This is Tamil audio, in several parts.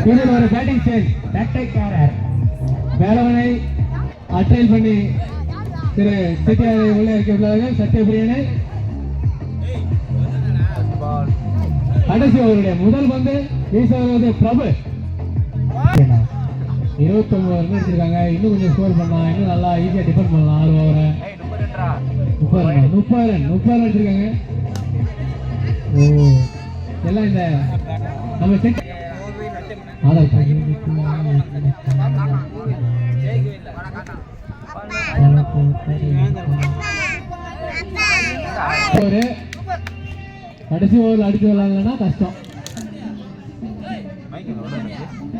இதில் ஒரு பேட்டிங் ஸ்டைல் டாக்டிக்காரர் வேலவனை அட்ரைல் பண்ணி திரு செட்டியாரை உள்ளே இருக்கின்றார்கள். சத்யபிரியனை கடைசி அவருடைய முதல் பந்து வீச வருவது பிரபு. 29 ரன் எடுத்திருக்காங்க. இன்னும் கொஞ்சம் ஸ்கோர் பண்ணலாம், இன்னும் நல்லா ஈஸியா டிஃபெண்ட் பண்ணலாம். 6 ஓவர் 30 ரன் எடுத்திருக்காங்க. எல்லாம் இந்த நம்ம செட் ஒரு கடைசி ஓவர் அடிச்சு விளையாடலன்னா கஷ்டம்.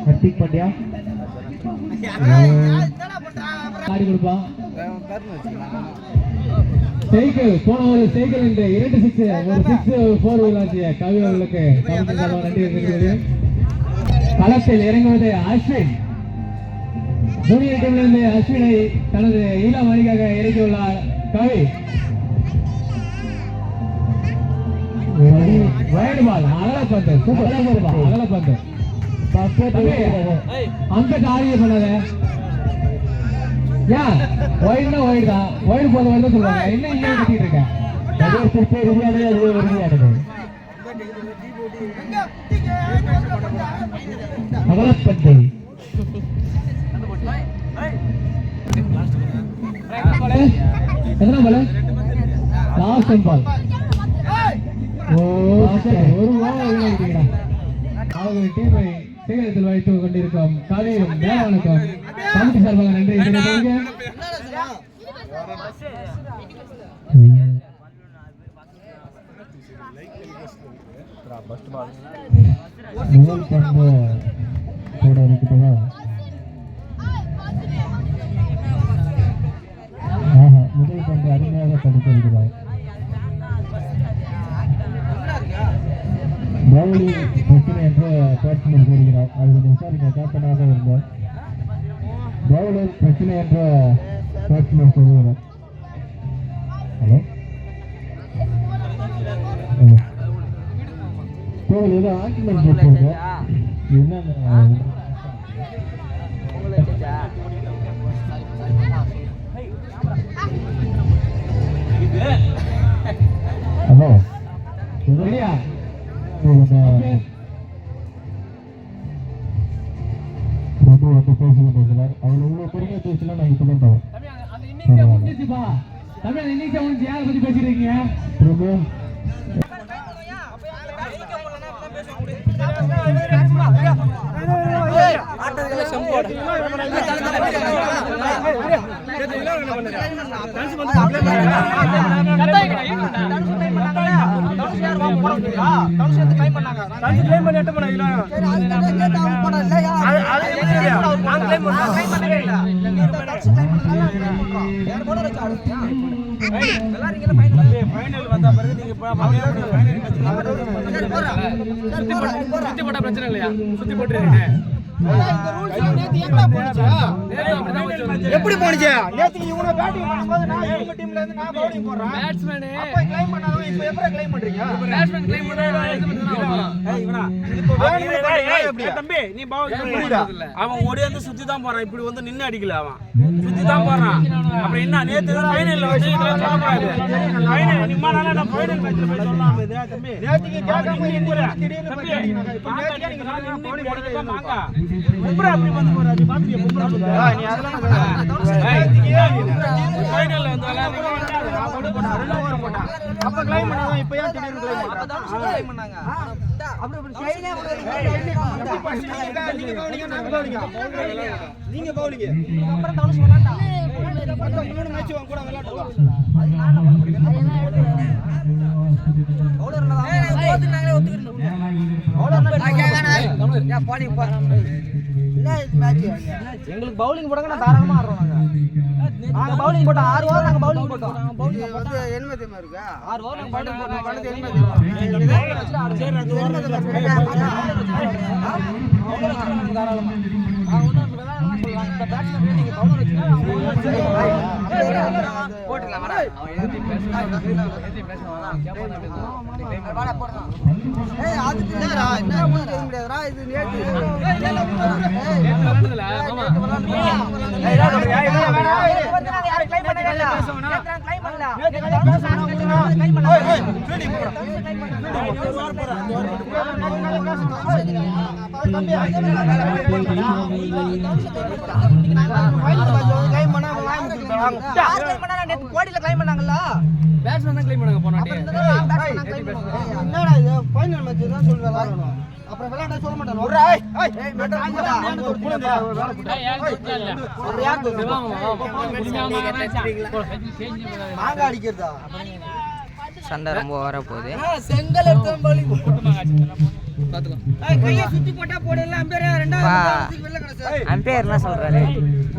ஹர்திக் பாண்டியா ஆடி கொடுப்பான். சைக்கிள் போன ஒரு சைக்கிள் என்று 2 6 ஒரு 6 4 விளையாடிய கவி அவர்களுக்கு நன்றி தெரிவிக்கிறது. களத்தில் இறங்குவது அஸ்வின். ஜூனியர் டீம்ல இருந்து அஸ்வினை தனது ஈழம் அணிக்காக இறக்கியுள்ளார் கவி. வைடு பால் அகலப்பந்து, சூப்பர் அகலப்பந்து. அந்த காரியம் பண்ணாத ஏன் ஒயிட்னா ஒயிட் தான், ஒயிட் போத வந்து சொல்லுவாங்க. என்ன இங்கே கட்டிட்டு இருக்கேன் அகலப்பந்து. எத்தனை பால்? Last ball. ஒரு அவர்கள் டீமை சேகரத்தில் வைத்துக் கொண்டிருக்கும் கவியும் தேவனுக்கும் கமிட்டி சார்பாக நன்றி தெரிவித்துள்ளேன். முதல் பந்து அருமையாக தடுத்திருக்கிறார். பவுலிங் பிரச்சனை என்று பேட்ஸ்மேன் கூறுகிறார். அது கொஞ்சம் விசாரிக்க கேப்டனாக இருந்தார். பவுலிங் பிரச்சனை என்று பேட்ஸ்மேன் சொல்லுகிறார். ஹலோ கோவில் ஏதோ ஆக்சிடென்ட் போட்டுருங்க. என்ன ஹலோ இல்லையா பேசிக்கிட்டு அவன் இவ்வளவு பொறுமையா பேசலாம். நான் இப்பதான் தவறு யாரை பத்தி பேசிட்டு இருக்கீங்க? பிரச்சனை இல்லையா? சுத்தி போட்டு எப்படி போனுச்சு நேத்து இவங்க பேட்டிங் பண்ணும்போது நான் இவங்க டீம்ல இருந்து நான் பவுலிங் போறேன். பேட்ஸ்மேன் அப்ப க்ளைம் பண்ணாதோ இப்போ எப்பற க்ளைம் பண்றீங்க? பேட்ஸ்மேன் க்ளைம் பண்ணா இது பண்ணுவாங்க. ஏய் இவனா இப்போ வேணும்னு எப்படி தம்பி நீ பவுலிங் புரியல. அவன் ஓடி வந்து சுத்தி தான் போறான். இப்படி வந்து நின்னு அடிக்கல. அவன் சுத்தி தான் போறான். அப்புறம் என்ன நேத்து ஃபைனல்ல வந்து இதெல்லாம் சொல்ல கூடாது. ஃபைனல் நிம்மா நான் ஃபைனல் மேட்ச்ல போய் சொல்லலாம். இது தம்பி நேத்துக்கு கேட்காம நீங்க திடீர்னு போறீங்க. இப்போ நேத்துக்கு நீங்க நான் பவுலிங் போடுறதுக்கு வாங்க. பும்ரா அப்படி வந்து போறாரு. பாத்துறியா பும்ரா சொல்றா? நீ அதெல்லாம் ஃபைனல்ல வந்து நான் போடு போட்டா 2 ஓவர் போட்டா. அப்ப க்ளைம் பண்ணாதான் இப்போ ஏன் திடீர்னு க்ளைம் பண்ணாங்க? அப்பதான் க்ளைம் பண்ணாங்க. அப்படி ஸ்டைலே நீங்க பவுலிங் அப்புறம் தனுஷ் விளையாண்டா. அப்புறம் 3 மேட்ச் வாங்க கூட விளையாடுவா. அது நான் பவுலர் நாங்களே ஒத்துக்கிட்டோம். பவுலர் நான் பாடி போ. எங்களுக்கு பவுலிங் போடுங்க. நான் தாராளமா ஆடுறோம். நாங்க பவுலிங் போட்டோம் 6 ஓவர். நாங்க பவுலிங் போட்டோம். பவுலிங் போட்டா என்ன தெரியுமா இருக்கு? 6 ஓவர் நாங்க பவுலிங் போட்டோம். பண்ணது என்ன தெரியுமா? சரி அது ஓவர் தாராளமா நான் ஒண்ணு வேணாம் சொல்றாங்க. இந்த பேட்ஸ்மேன் நீங்க பவுலர் வச்சா போட்டுலாம் வாடா. அவன் எதிரி பேசுவான். வாடா போடலாம். ஏய் அது என்னடா என்ன தெரியுமா? கோடியில கிளைம் பண்ணாங்கல்ல பேட்ஸ்மேன் தான் கிளைம் பண்ணாங்க போனாட்டி என்னடா இது ஃபைனல் மேட்ச் தான் சொல்லி விளையாடணும் அப்புறம் விளையாட சொல்ல மாட்டாங்க ஒரு ஏய் ஏய் மேட்டர் ஆகுடா ஒரு புலங்க ஒரு யார் மாங்க அடிக்கிறதா சண்டை ரொம்ப வர போகுது செங்கல் எடுத்து பலி பாத்துக்கோ கையை சுத்தி போட்டா போடல அம்பேர் ரெண்டாவது வெல்ல கடைசி அம்பேர் என்ன சொல்றாரு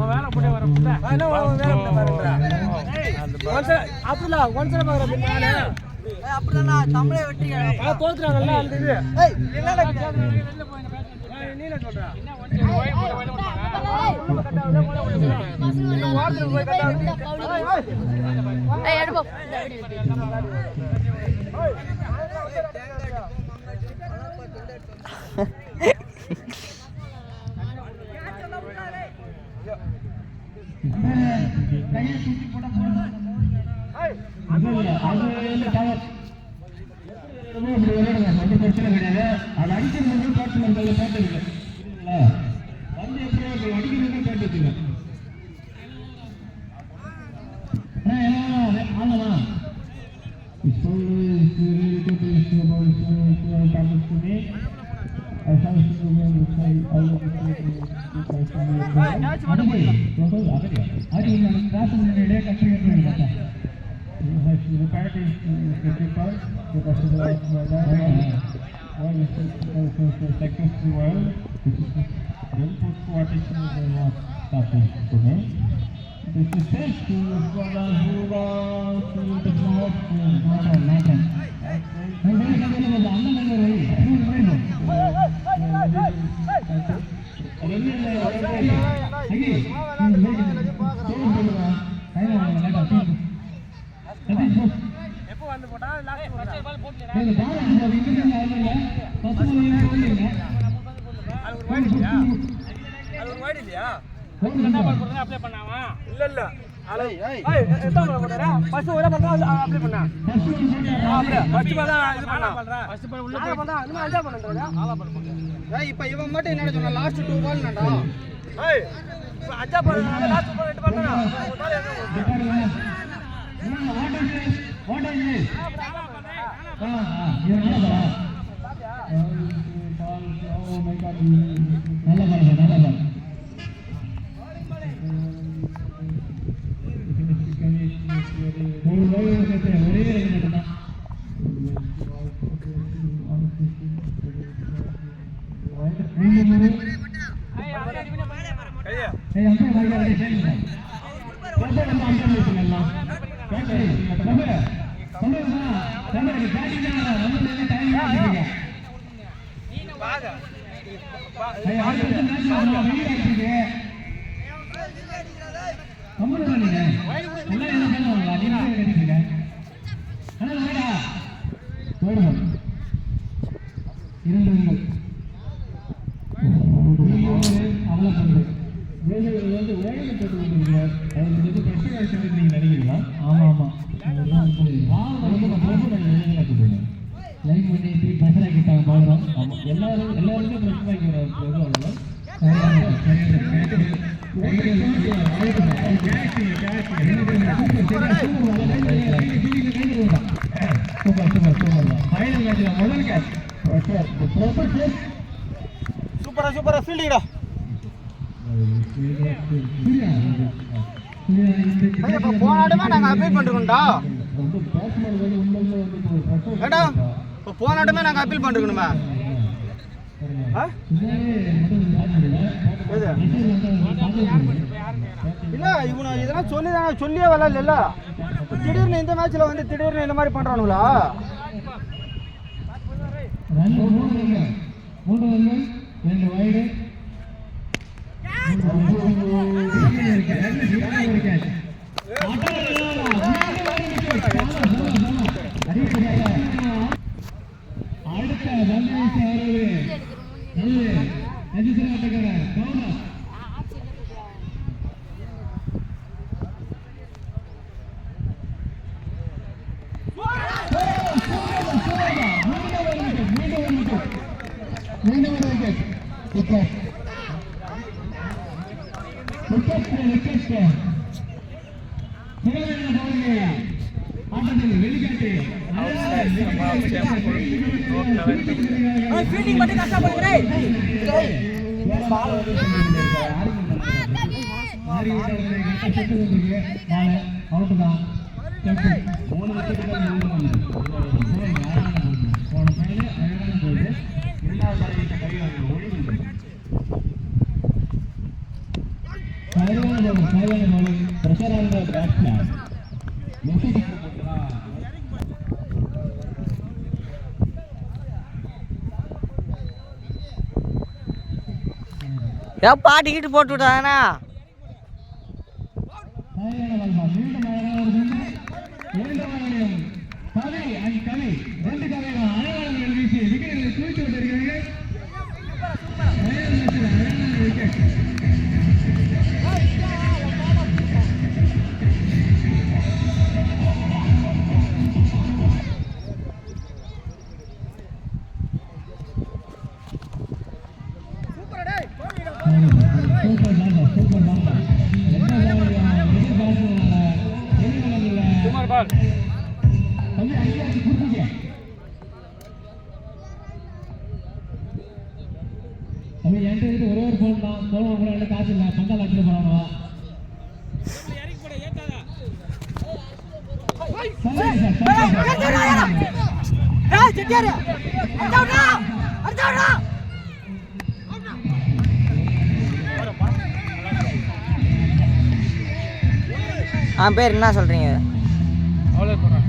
வேலை போட்டே வர புள்ள என்ன வேலை பாருங்கடா அப்துல்லா ஒன்சர பாக்குற பின்னால அப்படினா தமிழே வெற்றிங்க தோத்துறாங்கல்ல அந்த இது ஏய் என்னடா வெளில போய் நீல சொல்றா என்ன ஒன்சர போய் இன்னும் வார்த்தை போய் கட்டா ஏய் எடுப்போ கையை சுத்தி போட்டா போடணும் பிரச்சனை கிடையாது அது அடிக்கிறது பேட்ஸ்மேன் கையில் பேட் இருக்கு வந்து எப்படி அடிக்கிறது பேட் வச்சுங்க ஆகலாம் இப்போ எப்போ வந்து போட்டா லாஸ்ட் பால் போட்லடா அது ஒரு வைட் இல்லையா என்ன பால் போடுறா அப்ளை பண்ணாமா இல்ல ஏய் ஏய் எத்தனை பால் போடுறா ஃபர்ஸ்ட் ஒரே பால் தான் அப்ளை பண்ணா அப்படியே ஃபர்ஸ்ட் பால் தான் இது பண்ணா ஃபர்ஸ்ட் பால் உள்ள போய் பண்ணா இன்னும் அஞ்சா பண்ணறா ஆளா பண்ணு ஏய் இப்போ இவன் மட்டும் என்ன சொன்னா லாஸ்ட் 2 பால் நடா ஏய் இப்போ அஞ்சா பால் லாஸ்ட் பால் 2 பால் தான ஒரு பால் சூப்பரா ஃபீல்டிங்டா இப்போ போனாடுமா நாங்கள் அப்பீல் பண்ணிருக்கோம்டா ஏடா இப்போ போனாடுமே நாங்கள் அப்பீல் பண்ணிருக்கணுமா இல்லை இவனை இதெல்லாம் சொல்லியே விளையாடல திடீர்னு இந்த மேட்ச்சில் வந்து திடீர்னு இந்த மாதிரி பண்ணுறானுங்களா அடுத்த மீண்டும் ஒரு விக்கெட். விக்கெட் ஆட்டத்தில் வெளிக்காட்டு ஃபீல்டிங் மட்டும் கஷ்டப்படுறேன். அவுட் தான். மூணு விக்கெட்டுகள் போன மேலே அழகான போது இரண்டாவது தலைவிட்ட கைவாங்க ஒழுங்கு pressure on the batsman. எப்பா டிக்கெட் போட்டு விட்டாங்கண்ணா ஒரே ஒரு போன் தான் போன காசு இல்லை பந்தால் அடிச்சு போறாங்க பேர் என்ன சொல்றீங்க? அவ்வளோ போகிறேன்.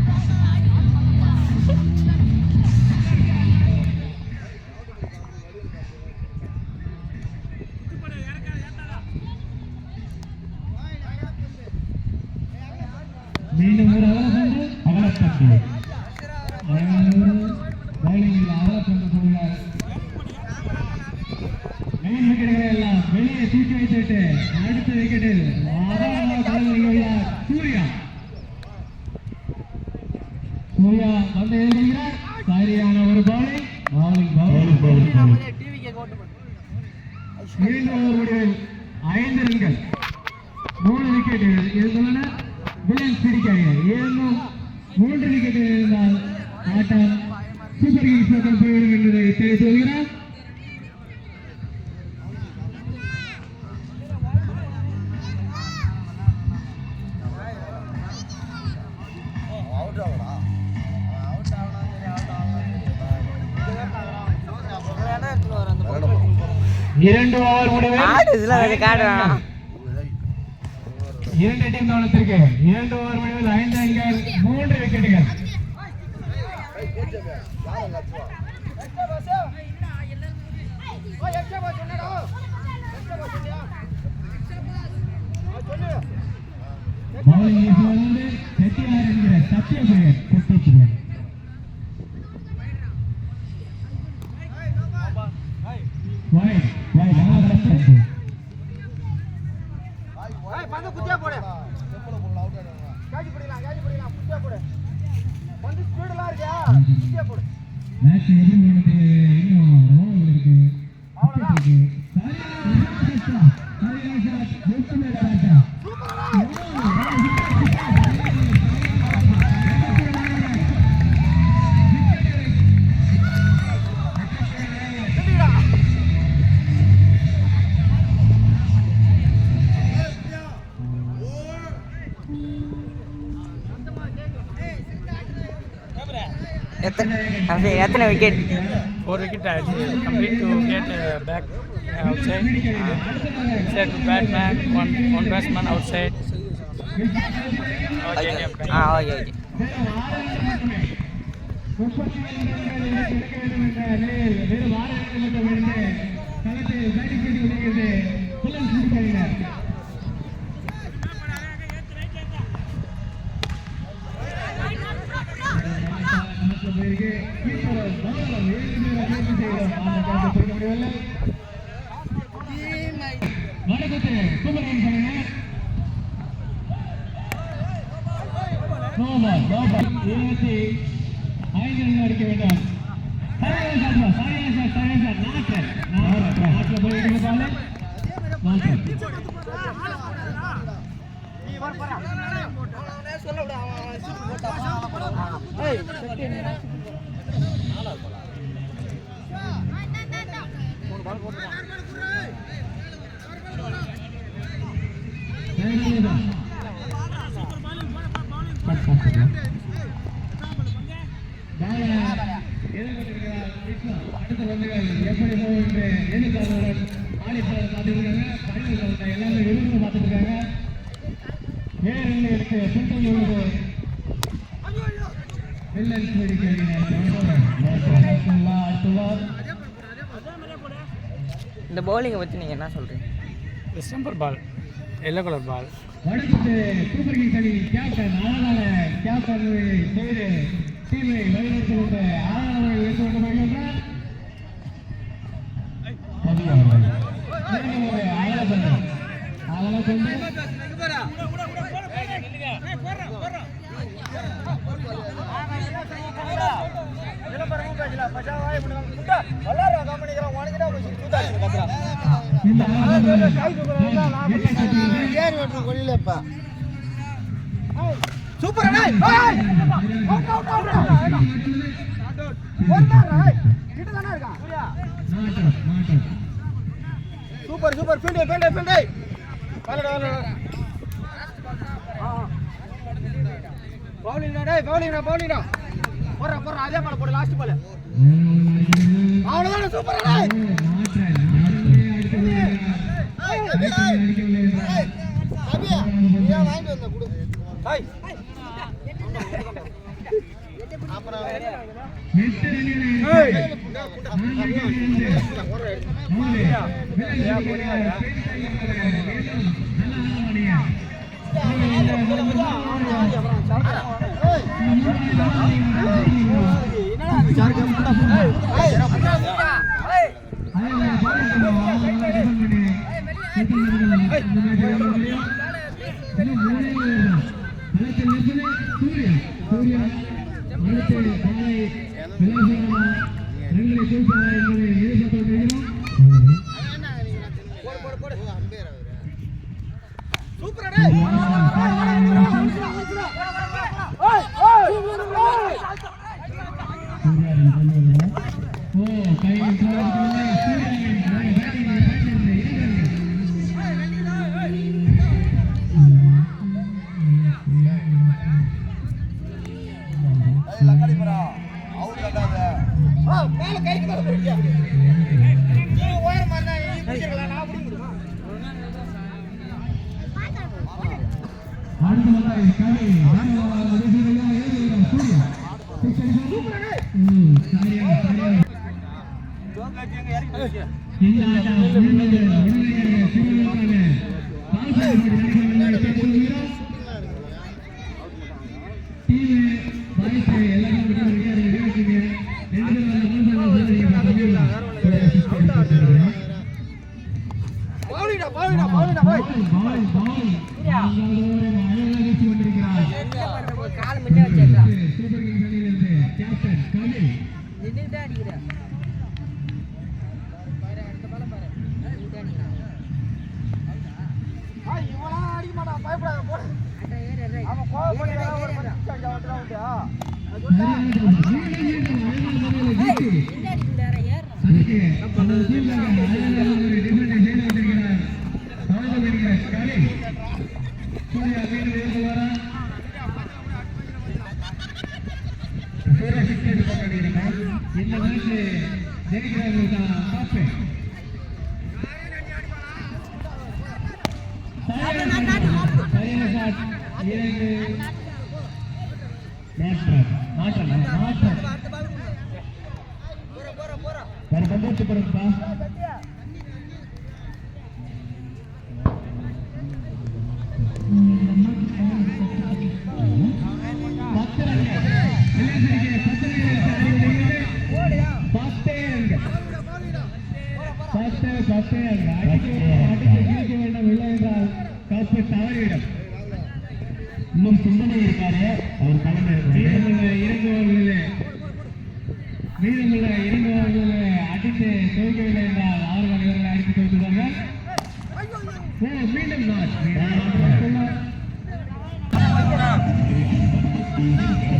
மீண்டும் ஒரு அகலப்பட்டு பவுலிங்கில் அகலப்பட்டு போல மெயின் விக்கெட்டுகளை எல்லாம் வெளியே தூக்கி வைத்துவிட்டு அடுத்த விக்கெட்டில் சூர்யா சூர்யா வந்து எழுதுகிறார். சரியான ஒரு பவுலிங் மீண்டும் ஒரு முடிவில் 5 ரன்கள் 3 விக்கெட் இருந்துள்ளன. வில்லன்ஸ் பிடிக்காதீர்கள். ஏனும் 3 விக்கெட் இருந்தால் ஆட்டம் சூப்பர் கிங்ஸ் பக்கம் போய்விடும் என்பதை தெரிவித்து வருகிறார். இரண்டு ஓவர் முடிவில் 2 டீம் கவனத்திற்கு 2 ஓவர் முடிவில் 5 ரன்கள் 3 விக்கெட்டுகள். பவுலிங் வீசுவது செட்டியார் என்கிற சத்தியபிரியன் குட்டிப்பிரியன். மேட்ச் எதிர்ப்பு இன்னும் ரோல் இருக்கு. எத்தனை wicket? 4 wicket complete to get back outside. Set batman, one batsman outside. Okay அடிக்க வேண்டாம். அடுத்த பந்துகள் எப்படி போகும் என்று எதிர்பார்ப்புடன் ஆடிப்பாளர் பார்த்துருக்காங்க. பணிகள் எல்லாமே விரும்பி பார்த்துருக்காங்க. வேறுகளுக்கு சுத்தம் உள்ளது. வில்லன்ஸ் இந்த பவுலிங்கை பற்றி நீங்கள் என்ன சொல்கிறீங்க? டிசம்பர் பால், எல்லோ கலர் பால். அடுத்து சூப்பர் கிங்ஸ் அணி கேப்டன் ஆளான கேப்டன் செய்து டீமை வழிநடத்தி கொண்டு ஆளான எடுத்து கொண்டு வருகின்றார். அதெல்லாம் கொண்டு super super field field field பவுலிங்டா டேய் பவுலிங்டா பவுலிங்டா போறா போறா அதே பால் போடு லாஸ்ட் பால் அவ்வளவுதான் சூப்பர் டேய் அபியா நீ வாங்கிட்டு வந்த குடு ஹாய் அப்புறம் ஏய் கால் முன்னே வச்சிருக்கா இன்னும் சிந்தனை இருக்காரு அவர் மீதமுள்ள இறங்குவர்களை அடித்து துவக்கவில்லை என்றால் அவர்கள் இவர்களை அடித்து துவக்குவார்கள். மீண்டும்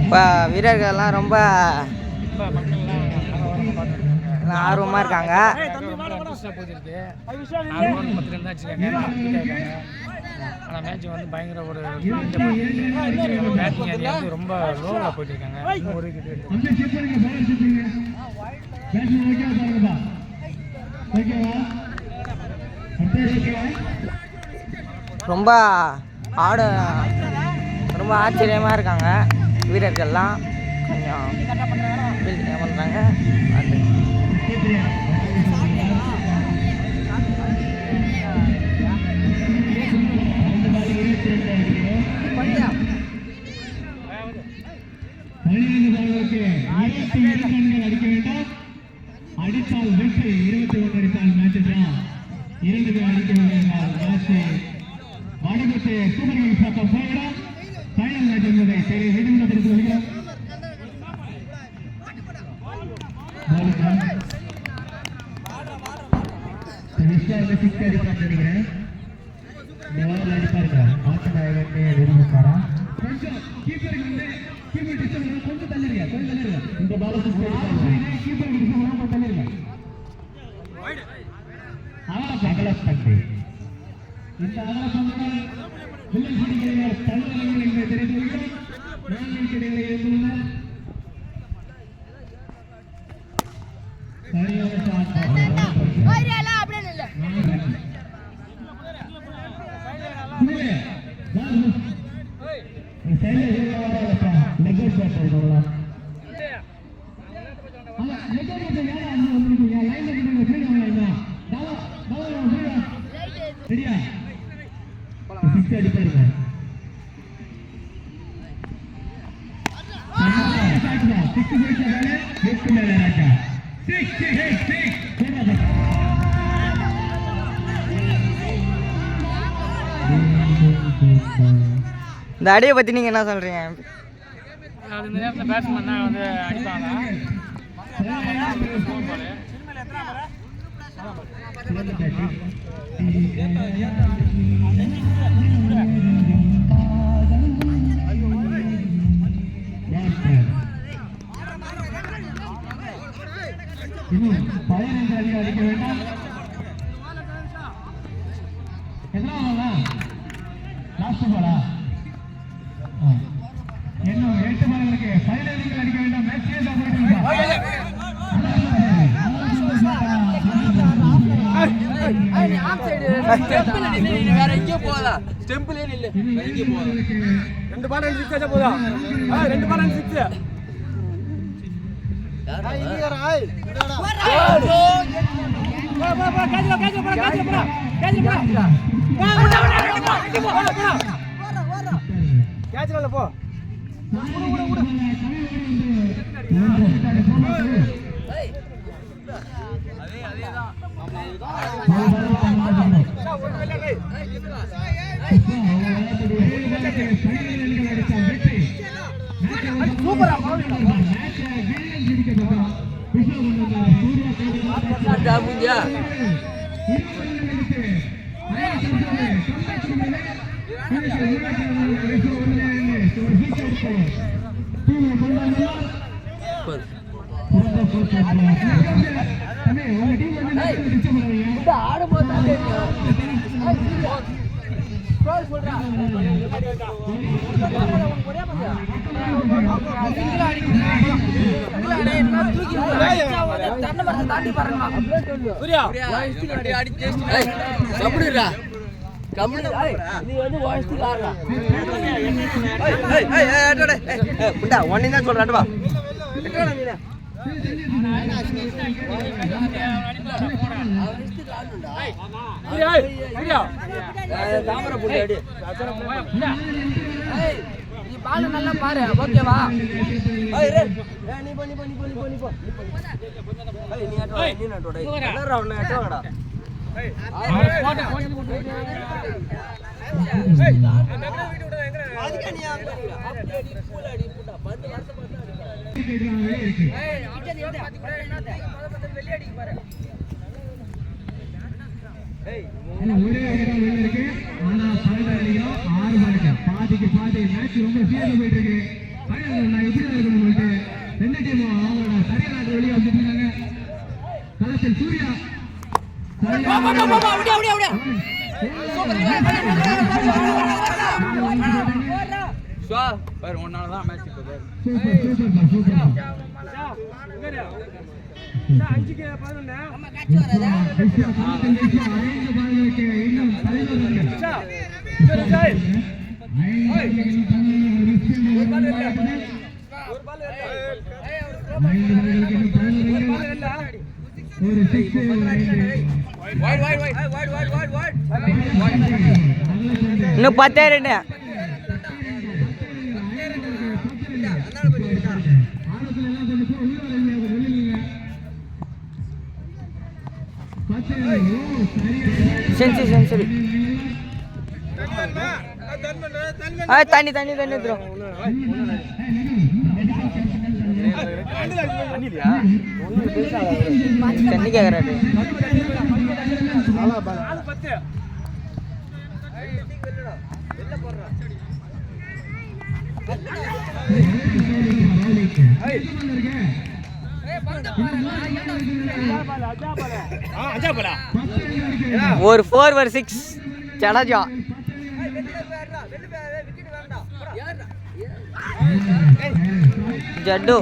இப்போ வீரர்கள்லாம் ரொம்ப ஆர்வமாக இருக்காங்க. இன்ட்ரெஸ்டாக போயிருக்கு. 4 ஓவர் 10 ரன் தான் வச்சுருக்காங்க. ஆனால் மேட்ச் வந்து பயங்கர ஒரு பேட்டிங் ஏரியா வந்து ரொம்ப லோவாக போயிட்டு இருக்காங்க. இன்னும் ஒரு விக்கெட் ரொம்ப ரொம்ப ஆச்சரியமாக இருக்காங்க வீரர்கள்லாம். கொஞ்சம் ஃபீல்டிங் பண்ணுறாங்க. அடித்தால் வெற்றி 21 அடித்தால் மேட்ச் தான். 2 அடிக்கவில்லை மேட்ச் வடகுத்து சூப்பர் கிங்ஸ் பக்கம் போயிடும். ஃபைனல் மேட்ச் என்பதை தெரிவித்து வருகிறோம். சிக்ஸ் அடிப்பான்னு நினைக்கிறேன். இந்த ஓவரில் அடிப்பாருங்க. ஆட்டநாயகனே விரும்புகிறாரா கொஞ்சம் கீப்பருக்கு வந்து கீப்பர் டிஸ்டர்ப் கொஞ்சம் தள்ளிருங்க. இந்த பால் கீப்பர் டிஸ்டர்ப் தள்ளிருங்க. அகலப்பந்து இந்த அகலப்பந்துடன் வில்லன் சிடிகளில் தள்ளுவர்கள் என்று தெரிந்து வருகிறோம். 4 விக்கெட்டுகளை இழந்துள்ள சரியான ஷாட். சரியா சிக்ஸ் அடிப்பாருங்க. இந்த அடியை பற்றி நீங்கள் என்ன சொல்கிறீங்க? அது இந்த நேரத்தில் பேட்ஸ்மேன் தான் வந்து அடிப்பாங்க. இன்னும் 15 அடி அடிக்க வேண்டாம். லாஸ்ட் பாலா இன்னும் 8 பால்களுக்கு 15 அடிகள் அடிக்க வேண்டாம். மேட்ச் வேற எங்கேயோ போகலாம். ஸ்டெம்பிளே இல்லை. 2 பால் 6 அடிச்சா போதா? 2 பால் 6. போ நல்லா பாரு. ஓகேவா? ஒரே இருக்கு. ஆனா 12 அடிக்கிறோம். 6 பாலுக்கு பாதிக்கு பாதி மேட்ச் ரொம்ப சீரியஸா போயிட்டு இருக்கு. ஃபைனல் எப்படி இருக்கணும் உங்களுக்கு 2 டீமும் அவங்களோட சரியான வெளியே வந்துட்டு இருக்காங்க. களத்தில் சூர்யா அஞ்சுக்கு 11 இன்னும் 10 ரெண்டு. சென்சுரி தண்ணி எடுத்துரும். தண்ணி கேக்குறாரு. ஒரு 4 ஒரு 6 ஜடேஜா. ஜட்டு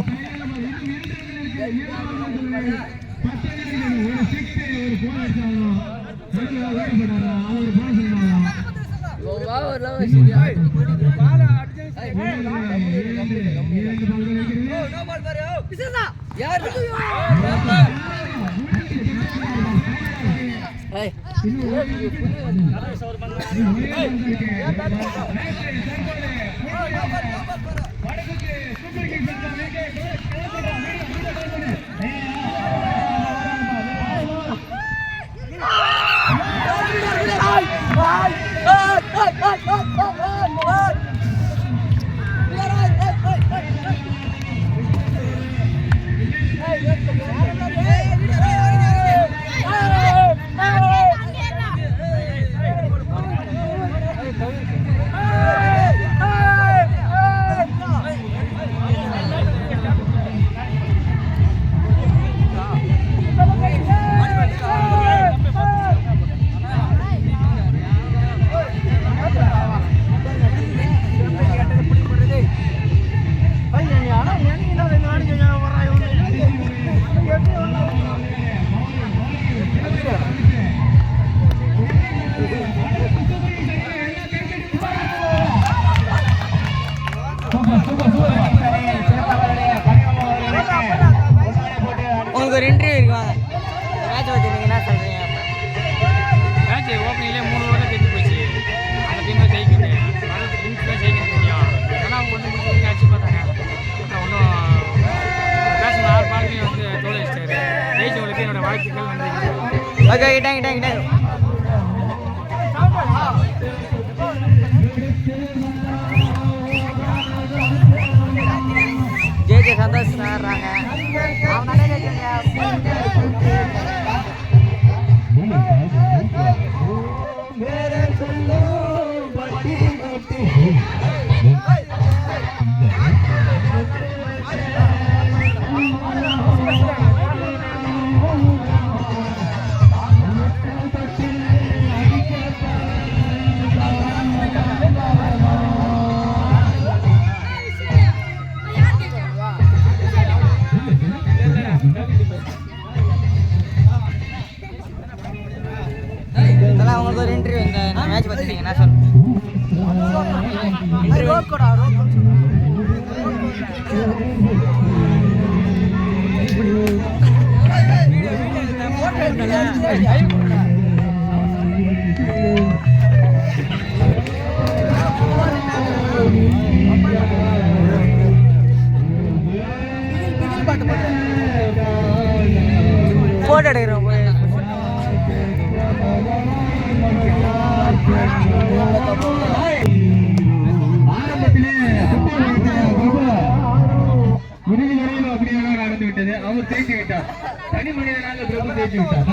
உங்களுக்கு ஒரு இன்டர்வியூ இருக்காங்க. மேட்ச் பற்றி நீங்கள் என்ன சொல்கிறீங்க? மேட்ச் ஓப்பனிங்லேயே 3 ஓவரில் கெட்டு போச்சு. அந்த டீம் தான் ஜெயிக்குது. அடுத்த டீம் தான் ஜெயிக்க முடியும். ஆனால் அவங்க வந்து முடிச்சு அடிச்சு பார்த்தாங்க. ஒன்றும் பேசுகிற 6 பால்லையும் வந்து தோல் வச்சிட்டாரு. ஜெயிச்சவங்களுக்கு என்னோட வாழ்த்துக்கள் வந்து ஓகே கிட்டாங்க. ஜெயிச்ச சந்தோஷம் ஆடுறாங்க. அவங்களுக்கு ஒரு இன்டர்வியூ இந்த மேட்ச் பற்றி நீங்கள் என்ன போட்டோ எடுக்கிறோம். ஆரம்பத்திலே இறுதி வரையில் அப்படியாக நடந்து விட்டது. அவர் தேய்ச்சி விட்டார். தனி மனிதனாக பிரபு தேய்ச்சி விட்டார்.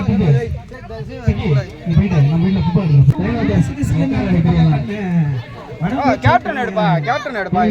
கேப்டன் எடுப்பா